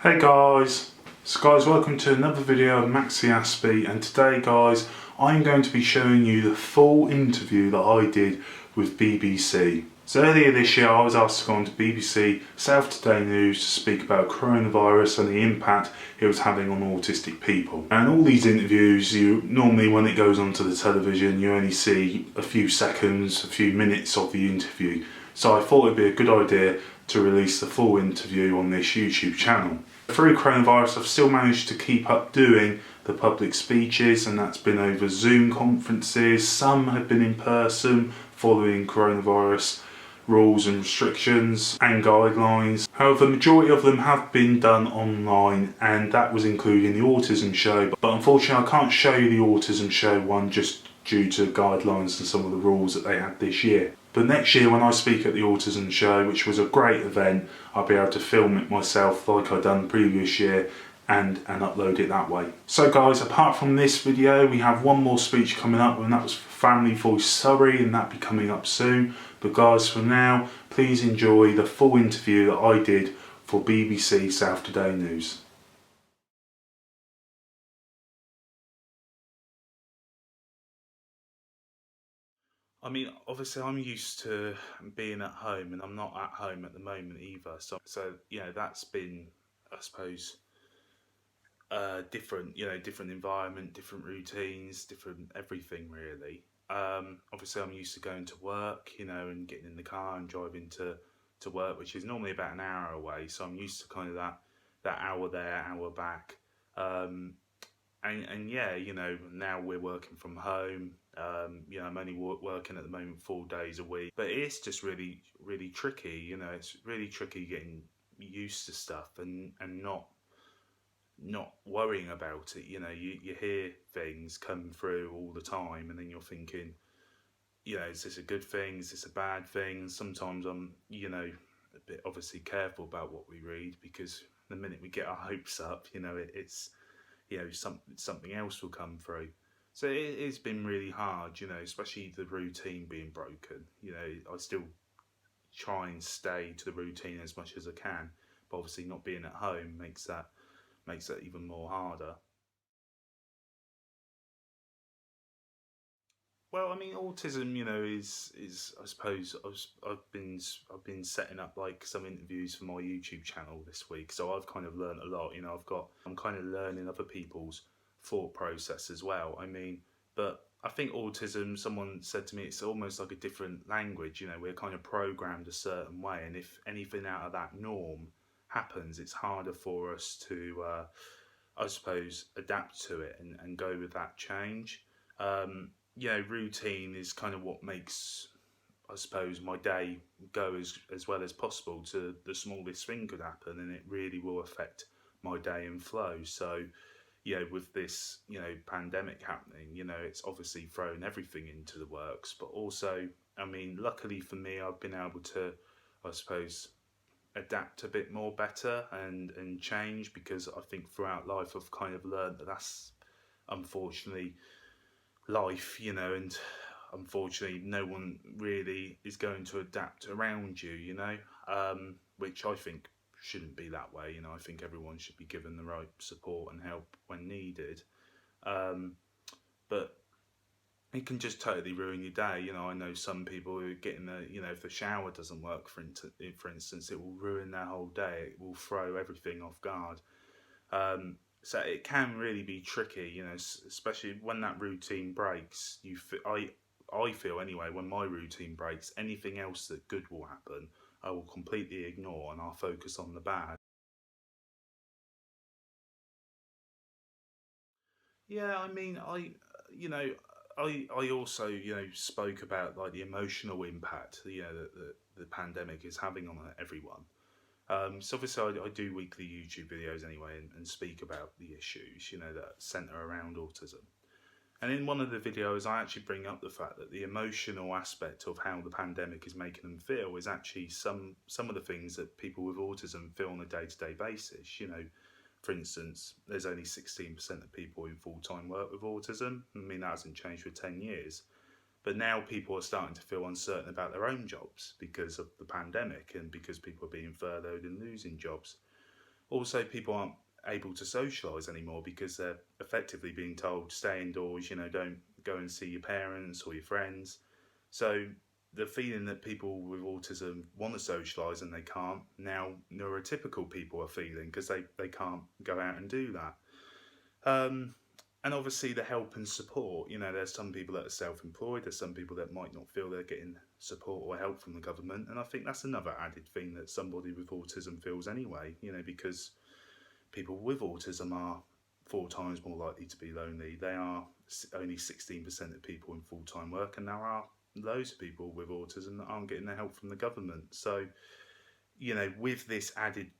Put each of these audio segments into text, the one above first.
Hey guys, welcome to another video of MaxiAspie, and today guys I'm going to be showing you the full interview that I did with BBC. So earlier this year I was asked to go on to BBC South Today News to speak about coronavirus and the impact it was having on autistic people. And all these interviews, normally when it goes onto the television you only see a few seconds, a few minutes of the interview. So I thought it'd be a good idea to release the full interview on this YouTube channel. Through coronavirus I've still managed to keep up doing the public speeches, and that's been over Zoom conferences. Some have been in person following coronavirus rules and restrictions and guidelines. However, the majority of them have been done online, and that was including the autism show. But unfortunately I can't show you the autism show one just due to guidelines and some of the rules that they had this year. But next year when I speak at the Autism Show, which was a great event, I'll be able to film it myself like I've done the previous year and upload it that way. So guys, apart from this video, we have one more speech coming up, and that was for Family Voice Surrey, and that'll be coming up soon. But guys, for now, please enjoy the full interview that I did for BBC South Today News. I mean, obviously I'm used to being at home, and I'm not at home at the moment either. So you know, that's been, I suppose, different, different environment, different routines, different everything really. Obviously I'm used to going to work, and getting in the car and driving to work, which is normally about an hour away. So I'm used to kind of that hour there, hour back. And yeah, now we're working from home. I'm only working at the moment 4 days a week, but it's just really, really tricky. It's really tricky getting used to stuff and not worrying about it. You hear things come through all the time, and then you're thinking, is this a good thing? Is this a bad thing? Sometimes I'm, a bit obviously careful about what we read, because the minute we get our hopes up, it's something else will come through. So it's been really hard, especially the routine being broken. I still try and stay to the routine as much as I can, but obviously not being at home makes that even more harder. Well, I mean, autism, is I suppose I've been setting up like some interviews for my YouTube channel this week, so I've kind of learned a lot. I'm kind of learning other people's thought process as well. I mean, but I think autism, someone said to me, it's almost like a different language. We're kind of programmed a certain way, and if anything out of that norm happens, it's harder for us to, I suppose, adapt to it and go with that change. Routine is kind of what makes, I suppose, my day go as well as possible. To the smallest thing could happen, and it really will affect my day and flow. So, with this, pandemic happening, it's obviously thrown everything into the works. But also, I mean, luckily for me, I've been able to, I suppose, adapt a bit more better and change, because I think throughout life I've kind of learned that that's unfortunately life, and unfortunately no one really is going to adapt around you, which I think shouldn't be that way. I think everyone should be given the right support and help when needed. But it can just totally ruin your day. I know some people who are getting if the shower doesn't work, for instance, it will ruin their whole day. It will throw everything off guard. So it can really be tricky, especially when that routine breaks. I feel anyway, when my routine breaks, anything else that good will happen, I will completely ignore, and I'll focus on the bad. Yeah, I mean, I also, spoke about like the emotional impact, that the pandemic is having on everyone. So obviously I do weekly YouTube videos anyway, and speak about the issues, that centre around autism. And in one of the videos I actually bring up the fact that the emotional aspect of how the pandemic is making them feel is actually some of the things that people with autism feel on a day-to-day basis. For instance, there's only 16% of people in full-time work with autism. I mean, that hasn't changed for 10 years. But now people are starting to feel uncertain about their own jobs because of the pandemic, and because people are being furloughed and losing jobs. Also, people aren't able to socialise anymore because they're effectively being told stay indoors, don't go and see your parents or your friends. So the feeling that people with autism want to socialise and they can't, now neurotypical people are feeling because they can't go out and do that. Um, and obviously the help and support, there's some people that are self-employed, there's some people that might not feel they're getting support or help from the government, and I think that's another added thing that somebody with autism feels anyway, because people with autism are 4 times more likely to be lonely. They are only 16% of people in full-time work, and there are loads of people with autism that aren't getting the help from the government. So, with this added,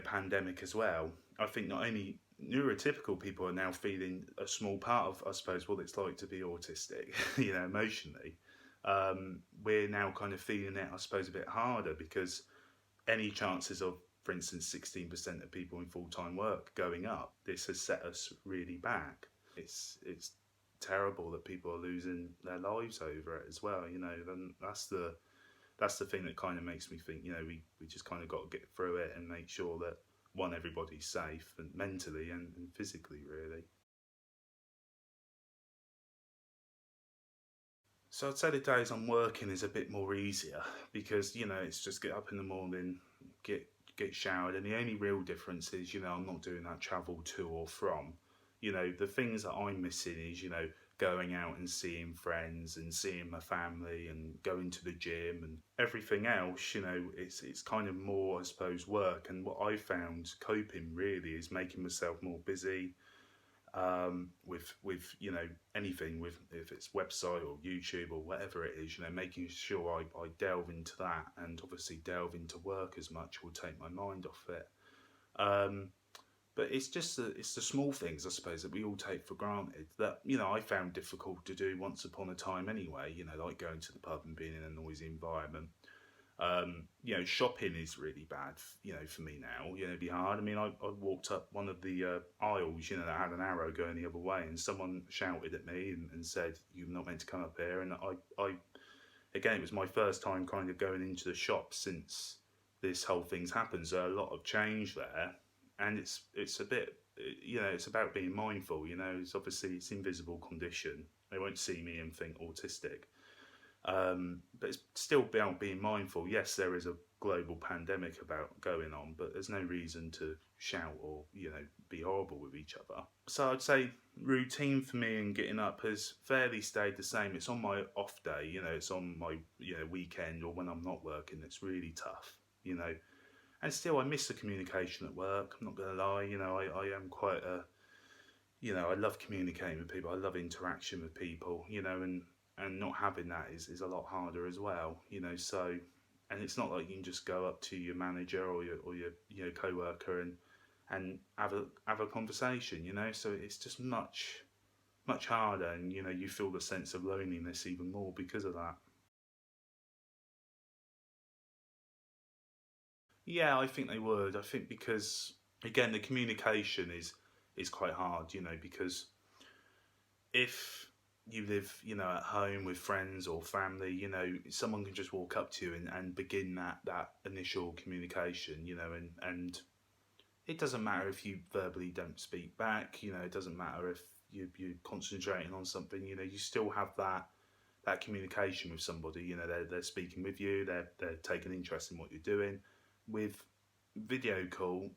pandemic as well, I think not only neurotypical people are now feeling a small part of, I suppose, what it's like to be autistic, emotionally. We're now kind of feeling it, I suppose, a bit harder because any chances of, for instance, 16% of people in full-time work going up, this has set us really back. It's terrible that people are losing their lives over it as well, and that's the thing that kind of makes me think, we just kind of got to get through it and make sure that, one, everybody's safe, and mentally and physically, really. So I'd say the days I'm working is a bit more easier because, it's just get up in the morning, get showered, and the only real difference is, I'm not doing that travel to or from. The things that I'm missing is, going out and seeing friends and seeing my family and going to the gym and everything else, it's kind of more, I suppose, work. And what I found coping really is making myself more busy, with anything, with if it's website or YouTube or whatever it is, making sure I delve into that, and obviously delve into work as much will take my mind off it. Um, but it's the small things, I suppose, that we all take for granted that I found difficult to do once upon a time anyway. Like going to the pub and being in a noisy environment. Shopping is really bad, for me now. It'd be hard. I mean, I walked up one of the aisles, that had an arrow going the other way, and someone shouted at me and said, "You're not meant to come up here." And again, it was my first time kind of going into the shop since this whole thing's happened. So a lot of change there, and it's a bit, it's about being mindful. It's obviously it's invisible condition. They won't see me and think autistic. But it's still about being mindful. Yes, there is a global pandemic about going on, but there's no reason to shout or be horrible with each other. So I'd say routine for me in getting up has fairly stayed the same. It's on my off day, it's on my weekend or when I'm not working. It's really tough, And still, I miss the communication at work. I'm not going to lie. I am quite a I love communicating with people. I love interaction with people, and not having that is a lot harder as well, so, and it's not like you can just go up to your manager or your co-worker and have a conversation, so it's just much harder, and you feel the sense of loneliness even more because of that. Yeah, I think they would. I think because, again, the communication is quite hard, because if you live, at home with friends or family, someone can just walk up to you and begin that initial communication, and it doesn't matter if you verbally don't speak back, it doesn't matter if you're concentrating on something, you still have that communication with somebody, they're speaking with you, they're taking interest in what you're doing. With video call,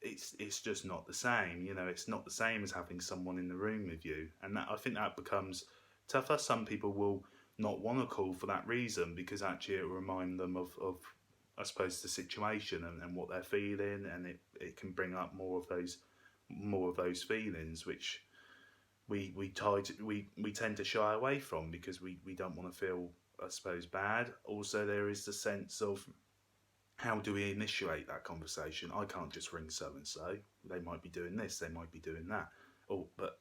it's just not the same. It's not the same as having someone in the room with you, and that I think that becomes tougher. Some people will not want to call for that reason because actually it will remind them of I suppose the situation and what they're feeling, and it can bring up more of those feelings which we tend to shy away from because we don't want to feel, I suppose, bad. Also, there is the sense of, how do we initiate that conversation? I can't just ring so and so. They might be doing this, they might be doing that. Oh, but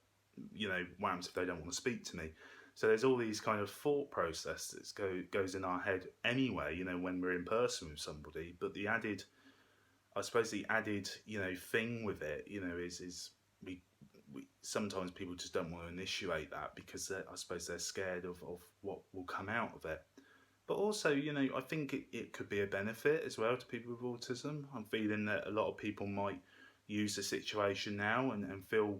what happens if they don't want to speak to me? So there's all these kind of thought processes goes in our head anyway, when we're in person with somebody. But I suppose the added, thing with it, is we sometimes people just don't want to initiate that because I suppose they're scared of what will come out of it. But also, you know, I think it could be a benefit as well to people with autism. I'm feeling that a lot of people might use the situation now and feel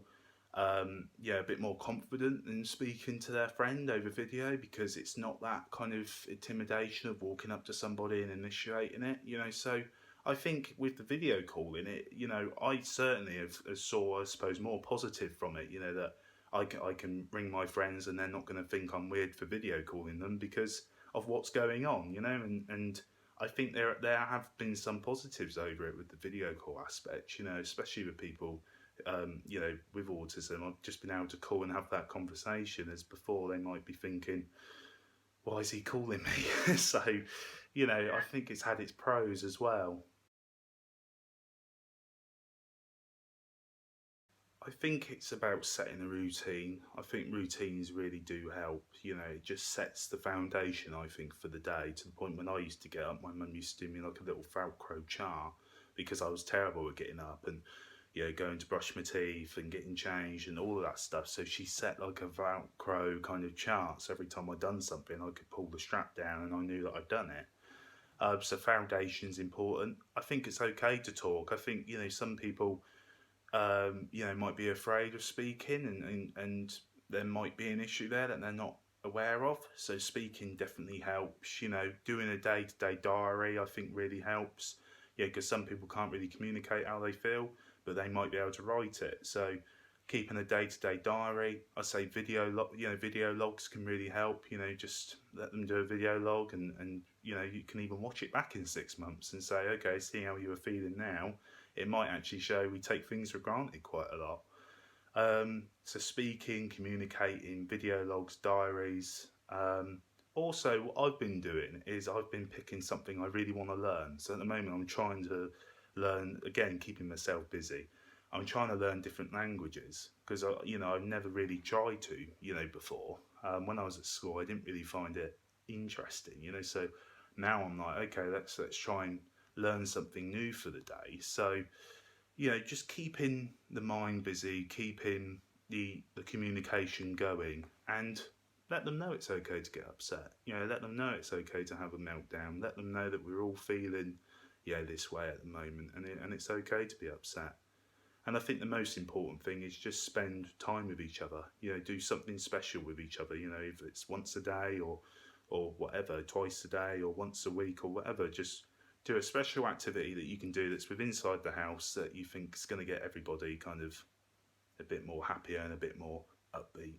yeah, a bit more confident in speaking to their friend over video, because it's not that kind of intimidation of walking up to somebody and initiating it, you know. So I think with the video calling it, you know, I certainly have saw, I suppose, more positive from it, you know, that I can ring my friends and they're not going to think I'm weird for video calling them because of what's going on, you know, and I think there have been some positives over it with the video call aspect, you know, especially with people you know, with autism. I've just been able to call and have that conversation, as before they might be thinking, why is he calling me? So, you know, I think it's had its pros as well. I think it's about setting a routine. I think routines really do help. You know, it just sets the foundation, I think, for the day, to the point when I used to get up, my mum used to do me like a little Velcro chart because I was terrible at getting up and, you know, going to brush my teeth and getting changed and all of that stuff. So she set like a Velcro kind of chart. So every time I'd done something, I could pull the strap down and I knew that I'd done it. So foundation's important. I think it's okay to talk. I think, you know, some people you know, might be afraid of speaking, and there might be an issue there that they're not aware of. So speaking definitely helps. You know, doing a day-to-day diary, I think, really helps. Yeah, because some people can't really communicate how they feel, but they might be able to write it. So keeping a day-to-day diary, I say you know, video logs can really help. You know, just let them do a video log, and you know, you can even watch it back in 6 months and say, okay, see how you were feeling now. It might actually show we take things for granted quite a lot. So speaking, communicating, video logs, diaries. Also, what I've been doing is I've been picking something I really want to learn. So at the moment, I'm trying to learn, again, keeping myself busy. I'm trying to learn different languages because you know, I've never really tried to, you know, before. When I was at school, I didn't really find it interesting, you know. So now I'm like, okay, let's try and learn something new for the day. So, you know, just keeping the mind busy, keeping the communication going, and let them know it's okay to get upset. You know, let them know it's okay to have a meltdown. Let them know that we're all feeling, yeah, this way at the moment, and it's okay to be upset. And I think the most important thing is just spend time with each other. You know, do something special with each other. You know, if it's once a day or whatever, twice a day or once a week or whatever, just do a special activity that you can do that's within inside the house that you think is going to get everybody kind of a bit more happier and a bit more upbeat.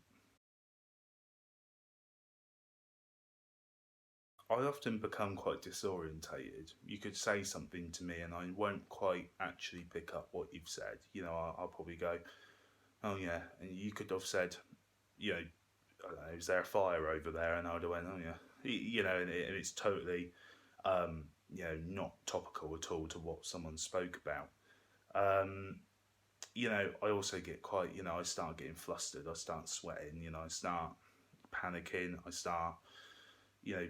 I often become quite disorientated. You could say something to me and I won't quite actually pick up what you've said. You know, I'll probably go, oh yeah, and you could have said, you know, I don't know, is there a fire over there? And I'd have went, oh yeah, you know, and it's totally, you know, not topical at all to what someone spoke about. You know, I also get quite, you know, I start getting flustered, I start sweating, you know, I start panicking, I start, you know,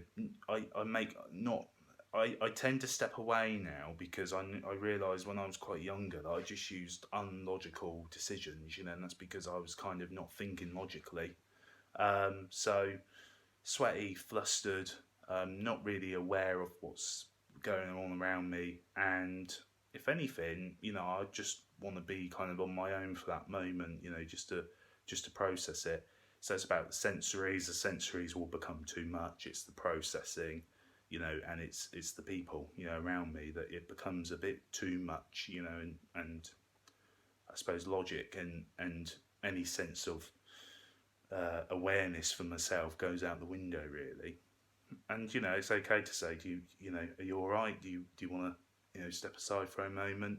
I make not, I tend to step away now because I realised when I was quite younger that I just used unlogical decisions, you know, and that's because I was kind of not thinking logically. So sweaty, flustered, not really aware of what's going on around me, and if anything, you know, I just want to be kind of on my own for that moment, you know, just to process it. So it's about the sensories. The sensories will become too much. It's the processing, you know, and it's the people, you know, around me that it becomes a bit too much, you know, and I suppose logic and any sense of awareness for myself goes out the window really. And you know, it's okay to say, you know, are you all right? Do you want to, you know, step aside for a moment,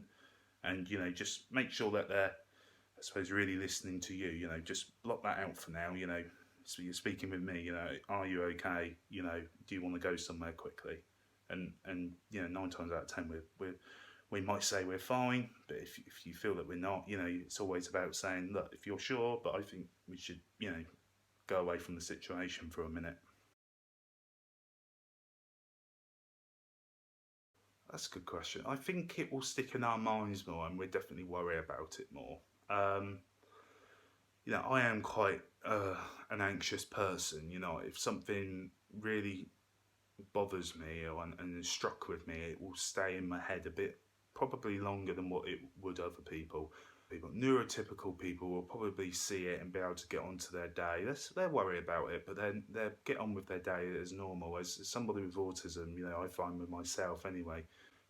and you know, just make sure that they're, I suppose, really listening to you. You know, just block that out for now. You know, so you're speaking with me. You know, are you okay? You know, do you want to go somewhere quickly? And you know, 9 times out of 10, we might say we're fine, but if you feel that we're not, you know, it's always about saying, look, if you're sure, but I think we should, you know, go away from the situation for a minute. That's a good question. I think it will stick in our minds more, and we'll definitely worry about it more. Um, you know, I am quite an anxious person. You know, if something really bothers me and is struck with me, it will stay in my head a bit, probably longer than what it would other people. Neurotypical people will probably see it and be able to get onto their day. They'll worry about it, but then they'll get on with their day as normal. As somebody with autism, I find with myself anyway,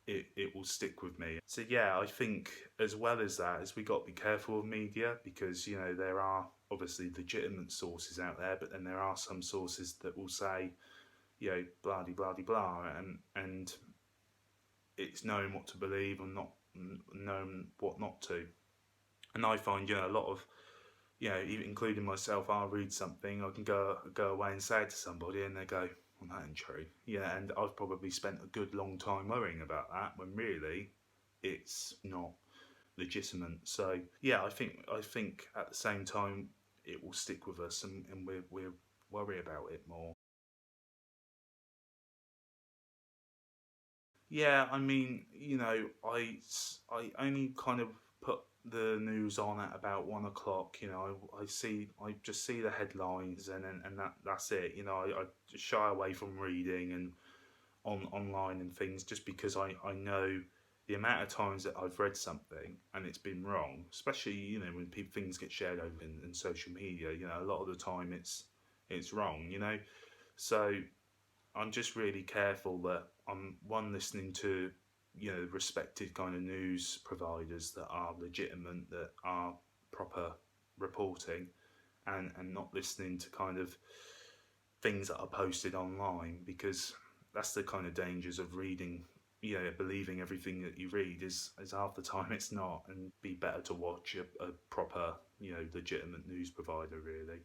it will stick with me. So yeah, I think as well as that, we got to be careful of media, because there are obviously legitimate sources out there, but then there are some sources that will say, blah de blah de blah, and it's knowing what to believe and not knowing what not to. And I find a lot of even including myself, I'll read something, I can go away and say it to somebody, and they go, "Well, that ain't true." Yeah, and I've probably spent a good long time worrying about that when really it's not legitimate. So yeah, I think at the same time it will stick with us, and we'll worry about it more. Yeah, I mean, I only kind of put the news on at about 1 o'clock. I just see the headlines, and that's it. I just shy away from reading and online and things, just because I know the amount of times that I've read something and it's been wrong, especially when things get shared over in social media. A lot of the time it's wrong. So I'm just really careful that I'm listening to respected kind of news providers that are legitimate, that are proper reporting, and not listening to kind of things that are posted online, because that's the kind of dangers of reading. Believing everything that you read is half the time it's not, and be better to watch a proper legitimate news provider, really.